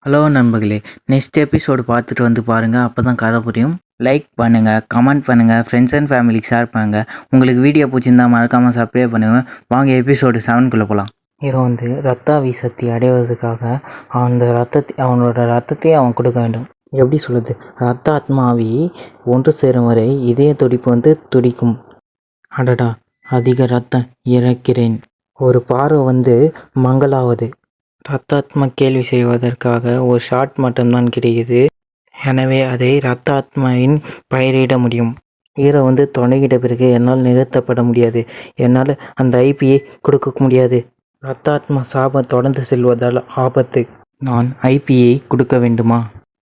Hello நண்பர்களே, next episode பார்த்துட்டு வந்து பாருங்கள். அப்போ தான் கதை புரியும். லைக் பண்ணுங்கள், கமெண்ட் பண்ணுங்கள், ஃப்ரெண்ட்ஸ் அண்ட் ஃபேமிலிக்கு ஷேர் பண்ணுங்கள். உங்களுக்கு வீடியோ பிடிச்சிருந்தா மறக்காமல் சப்ஸ்கிரைப் பண்ணுவேன். வாங்க எபிசோடு 7க்குள்ளே போகலாம். ஹீரோ ரத்த சக்தி அடைவதற்காக அவனோட ரத்தத்தையே அவன் கொடுக்க வேண்டும். எப்படி சொல்லுது, ரத்த ஆத்மாவி ஒன்று சேரும் வரை இதய துடிப்பு துடிக்கும். அடடா, அதிக ரத்தம் இறக்கிறேன். ஒரு பார்வை மங்களாவது. ரத்தாத்மா கேள்வி செய்வதற்காக ஒரு ஷாட் மட்டும்தான் கிடைக்குது. எனவே அதை ரத்தாத்மாவின் பெயரிட முடியும். ஹீரோ தொடங்கிட்ட பிறகு என்னால் நிறுத்தப்பட முடியாது. என்னால் அந்த ஐபியை கொடுக்க முடியாது. ரத்தாத்மா சாபம் தொடர்ந்து செல்வதால் ஆபத்து. நான் ஐபியை கொடுக்க வேண்டுமா?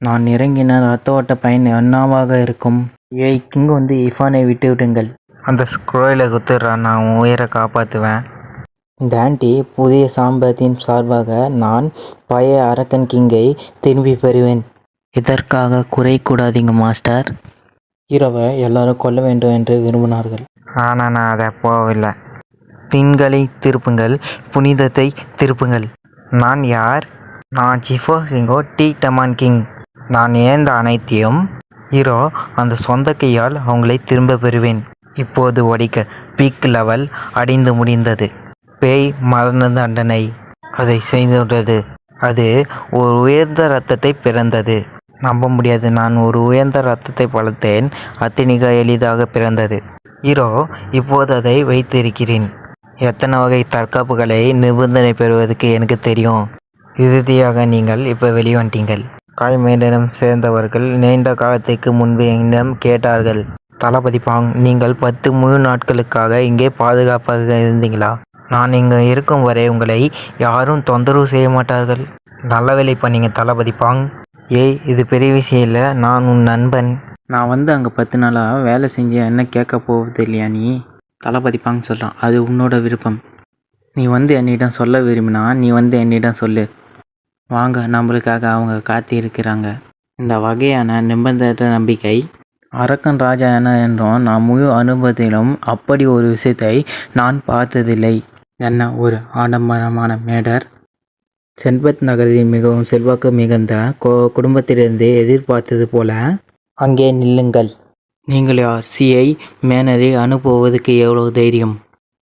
நான் இறங்கின ரத்த ஓட்ட பயன் என்னவாக இருக்கும்? இங்கு இஃபானை விட்டு விடுங்கள். அந்த ஸ்க்ரோயில குத்துறா, நான் உயிரை காப்பாற்றுவேன். இந்த ஆண்டி புதிய சாம்பத்தின் சார்பாக நான் பழைய அரக்கன் கிங்கை திரும்பி பெறுவேன். இதற்காக குறை கூடாதீங்க மாஸ்டர். ஹீரோவை எல்லாரும் கொல்ல வேண்டும் என்று விரும்பினார்கள். ஆனால் நான் அதை போகவில்லை. திங்களை திருப்புங்கள், புனிதத்தை திருப்புங்கள். நான் யார்? நான் சிஃபோ சிங்கோ டி டமான் கிங். நான் ஏந்த அனைத்தையும் ஹீரோ அந்த சொந்த கையால் அவங்களை திரும்ப பெறுவேன். இப்போது ஒடிக்க பீக் லெவல் அடைந்து முடிந்தது. பேய் மரண தண்டனை அதை செய்துள்ளது. அது ஒரு உயர்ந்த இரத்தத்தை பிறந்தது. நம்ப முடியாது, நான் ஒரு உயர்ந்த இரத்தத்தை வளர்த்தேன். அத்தனிக எளிதாக பிறந்தது. ஹீரோ இப்போது அதை வைத்திருக்கிறேன். எத்தனை வகை தற்காப்புகளை நிபந்தனை பெறுவதற்கு எனக்கு தெரியும். இறுதியாக நீங்கள் இப்போ வெளிவந்தீங்கள். காய்மேனிடம் சேர்ந்தவர்கள் நீண்ட காலத்துக்கு முன்பு என்னிடம் கேட்டார்கள், தளபதி பாங், நீங்கள் 10 முழு நாட்களுக்காக இங்கே பாதுகாப்பாக இருந்தீங்களா? நான் இங்கே இருக்கும் வரை உங்களை யாரும் தொந்தரவு செய்ய மாட்டார்கள். நல்ல வேலை பண்ணீங்க தளபதி பாங். ஏய், இது பெரிய விஷயம் இல்லை. நான் உன் நண்பன். நான் அங்கே 10 நாளாக வேலை செஞ்சு என்ன கேட்க போவது இல்லையா நீ? தளபதி பாங் சொல்கிறான். அது உன்னோட விருப்பம். நீ என்னிடம் சொல்ல விரும்பினா நீ என்னிடம் சொல்லு. வாங்க, நம்மளுக்காக அவங்க காத்திருக்கிறாங்க. இந்த வகையான நிபந்தனையற்ற நம்பிக்கை அரக்கன் ராஜா என என்றும் நான் முழு அனுபவத்திலும் அப்படி ஒரு விஷயத்தை நான் பார்த்ததில்லை. என்ன ஒரு ஆடம்பரமான மேடர்! சென்பத் நகரில் மிகவும் செல்வாக்கு மிகுந்த குடும்பத்திலிருந்து எதிர்பார்த்தது போல. அங்கே நில்லுங்கள். நீங்கள் யார்? சிஐ மேனரை அனுப்புவதற்கு எவ்வளவு தைரியம்?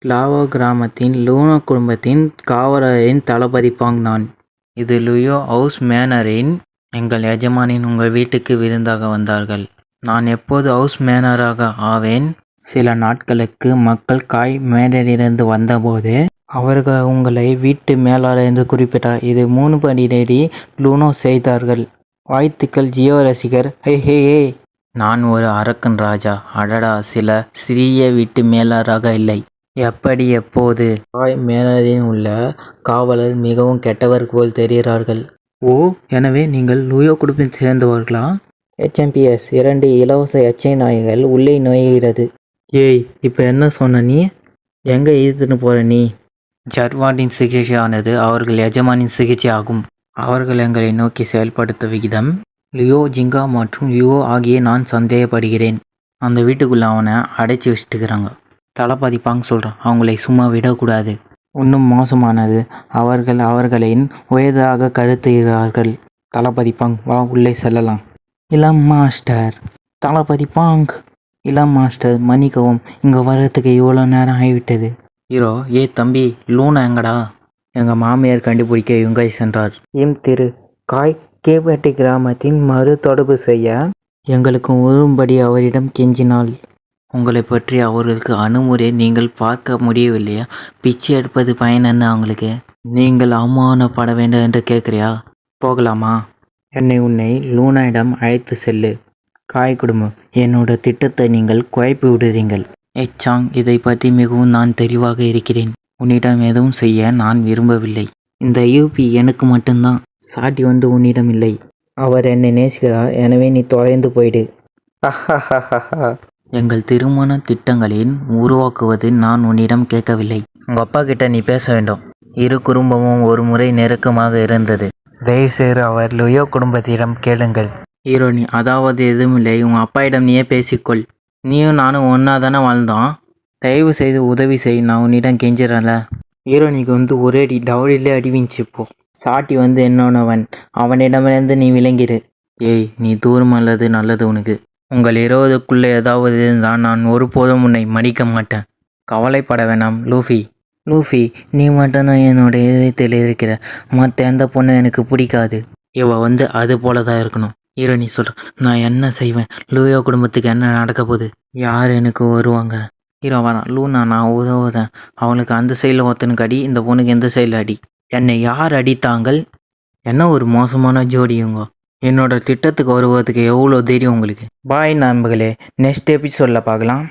லாவோ கிராமத்தின் லூனோ குடும்பத்தின் காவலரின் தளபதி பாங் நான். இது லுயோ ஹவுஸ் மேனரின் எங்கள் எஜமானின் உங்கள் வீட்டுக்கு விருந்தாக வந்தார்கள். நான் எப்போது ஹவுஸ் மேனராக ஆவேன்? சில நாட்களுக்கு மக்கள் காய் மேடரிலிருந்து வந்தபோது அவர்கள் உங்களை வீட்டு மேலாளர் என்று குறிப்பிட்டார். இது 3 படி லூனோ செய்தார்கள். வாழ்த்துக்கள் ஜியோ ரசிகர். ஹே ஹே ஹே. நான் ஒரு அரக்கன் ராஜா. அடடா, சிறிய வீட்டு மேலாளராக இல்லை. எப்படி எப்போது? காய் மேனரில் உள்ள காவலர் மிகவும் கெட்டவர் போல் தெரிகிறார்கள். ஓ, எனவே நீங்கள் லூயோ குடும்பத்தை சேர்ந்தவர்களா? HMPS 2 இலவச எச்சை நாய்கள் உள்ளே நுழைகிறது. ஏய், இப்போ என்ன சொன்ன நீ? எங்கே இழுத்துன்னு போகிற நீ? ஜர்வாண்டின் சிகிச்சையானது அவர்கள் எஜமானின் சிகிச்சை ஆகும். அவர்கள் எங்களை நோக்கி செயல்படுத்த விகிதம் லியோ ஜிங்கா மற்றும் லியோ ஆகிய நான் சந்தேகப்படுகிறேன். அந்த வீட்டுக்குள்ளே அவனை அடைச்சி வச்சுட்டுக்கிறாங்க. தளபதி பாங் சொல்கிறான், அவங்களை சும்மா விடக்கூடாது. இன்னும் மோசமானது, அவர்களின் உயர்தாக கருத்துகிறார்கள். தளபதி பாங், வா உள்ளே செல்லலாம். இளம் மாஸ்டர். தளபதி பாங். இளம் மாஸ்டர், மன்னிக்கவும், இங்கே வர்றதுக்கு இவ்வளோ நேரம் ஆகிவிட்டது. ஹீரோ, தம்பி, லூனா எங்கடா? எங்கள் மாமியார் கண்டுபிடிக்க இவங்க சென்றார். திரு காய் கேபட்டி கிராமத்தின் மறு தொடர்பு செய்ய எங்களுக்கு உரும்படி அவரிடம் கெஞ்சினாள். உங்களை பற்றி அவர்களுக்கு அணுமுறை நீங்கள் பார்க்க முடியவில்லையா? பிச்சை எடுப்பது பயன் என்ன அவங்களுக்கு? நீங்கள் அவமானப்பட வேண்டும் என்று கேட்குறியா? போகலாமா? உன்னை லூனாயிடம் அழைத்து செல்லு. காய் குடும்பம், என்னோட திட்டத்தை நீங்கள் குழப்பி விடுறீங்கள். சாங், இதை பற்றி மிகவும் நான் தெளிவாக இருக்கிறேன். உன்னிடம் எதுவும் செய்ய நான் விரும்பவில்லை. இந்த யூபி எனக்கு மட்டும்தான். சாட்டி உன்னிடம் இல்லை. அவர் என்னை நேசிக்கிறார், எனவே நீ தொலைந்து போயிடு. எங்கள் திருமண திட்டங்களின் உருவாக்குவது நான் உன்னிடம் கேட்கவில்லை. உங்கள் அப்பா கிட்ட நீ பேச வேண்டும். இரு குடும்பமும் ஒரு முறை நெருக்கமாக இருந்தது. தயவுசெய்து அவர் லுயோ குடும்பத்திடம் கேளுங்கள். ஹீரோனி, அதாவது எதுவுமில்லை. உங்கள் அப்பாயிடம் நீயே பேசிக்கொள். நீயும் நானும் ஒன்றா தானே வாழ்ந்தோம். தயவு செய்து உதவி செய், நான் உன்னிடம் கெஞ்சிடல. ஹீரோனிக்கு ஒரே டவுரிலே அடிவிஞ்சிப்போ. சாட்டி வந்து என்னோனவன், அவனிடமிருந்து நீ விலங்கிடு. ஏய், நீ தூரம் அல்லது நல்லது உனக்கு. உங்கள் 20க்குள்ளே ஏதாவது இருந்தால் நான் ஒருபோதும் உன்னை மன்னிக்க மாட்டேன். கவலைப்பட வேணாம் லூஃபி. லூஃபி, நீ மட்டும்தான் என்னோட இதயத்தில் இருக்கிற. மற்ற எந்த பொண்ணும் எனக்கு பிடிக்காது. இவ வந்து அது போல தான் இருக்கணும். ஹீரோ, நீ சொல்ற நான் என்ன செய்வேன்? லூயோ குடும்பத்துக்கு என்ன நடக்க போகுது? யார் எனக்கு வருவாங்க? ஹீரோ வரான். லூனா, நான் உதவுறேன். அவனுக்கு அந்த சைடில் ஒருத்தனுக்கு அடி, இந்த பொண்ணுக்கு எந்த சைடில் அடி. என்னை யார் அடித்தாங்கள்? என்ன ஒரு மோசமான ஜோடியுங்க. என்னோட திட்டத்துக்கு வருவதுக்கு எவ்வளோ தைரியம் உங்களுக்கு. பாய் நண்பர்களே, நெக்ஸ்ட் எபிசோடில் பார்க்கலாம்.